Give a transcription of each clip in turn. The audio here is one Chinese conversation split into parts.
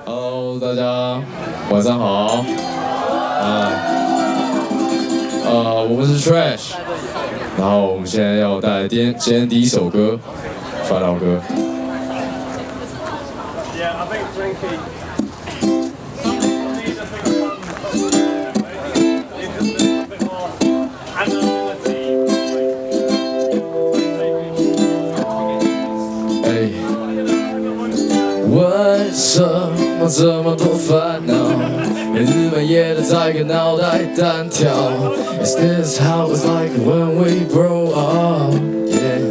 Hello， 大家晚上好。我们是 Trash， 然后我们现在要带来今天第一首歌，烦恼歌。为什么这么多烦恼？没日没夜的在跟脑袋单挑。Is this how it's like when we grow up? Yeah.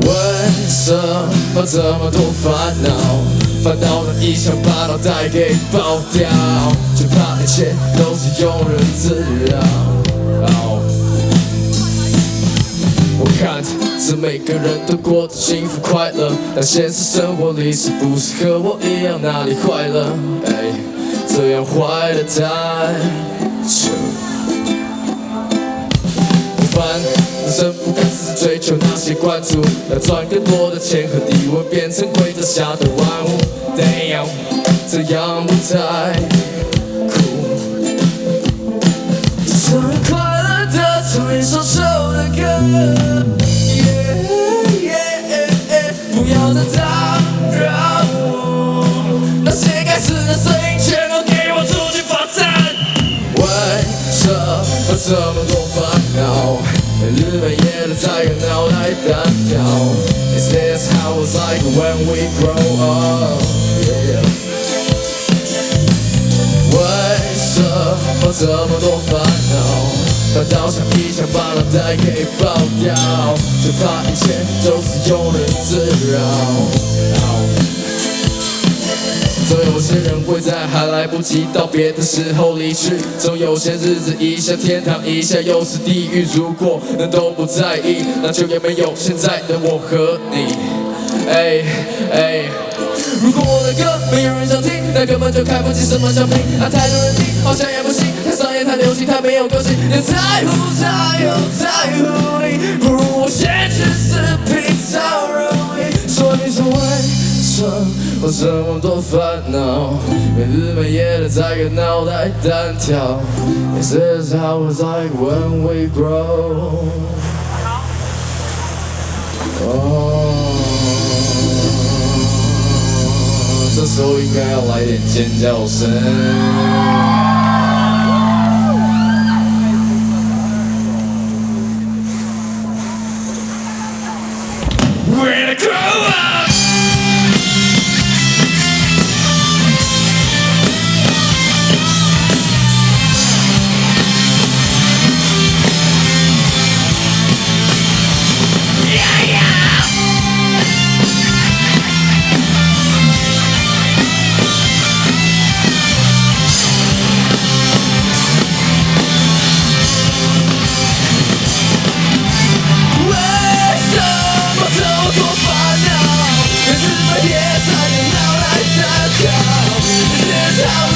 为什么这么多烦恼？烦恼的一想把脑袋给爆掉，就怕一切都是庸人自扰。我看着每个人都过得幸福快乐，但现实生活里是不是和我一样哪里坏了？这样坏的太扯。不烦，人生不该只是追求那些关注，要赚更多的钱和地位，变成规则下的万物。Damn， 这样不太酷。这首快乐的唱一首丑的歌。不要再打扰我，那些该死的声音全都给我出去发展。为什么这么多烦恼？没日没夜的在跟脑袋单挑。Is this how it's like when we grow up? Yeah. 为什么这么多烦恼？烦恼像一枪把脑袋给爆掉，就怕一切都是庸人自扰。总有些人会在还来不及道别的时候离去，总有些日子一下天堂，一下又是地狱。如果人都不在意，那就也没有现在的我和你。如果我的歌没有人想听，那根本就开不起什么小品。太多人听，好像也不行，太商业太流行，太没有个性。连在乎你，不如我先去死，平常容易。所以说为什么这么多烦恼？没日没夜的在跟脑袋单挑。This is how it's like when we grow. 这时候应该要来点尖叫声。We're gonna grow up. How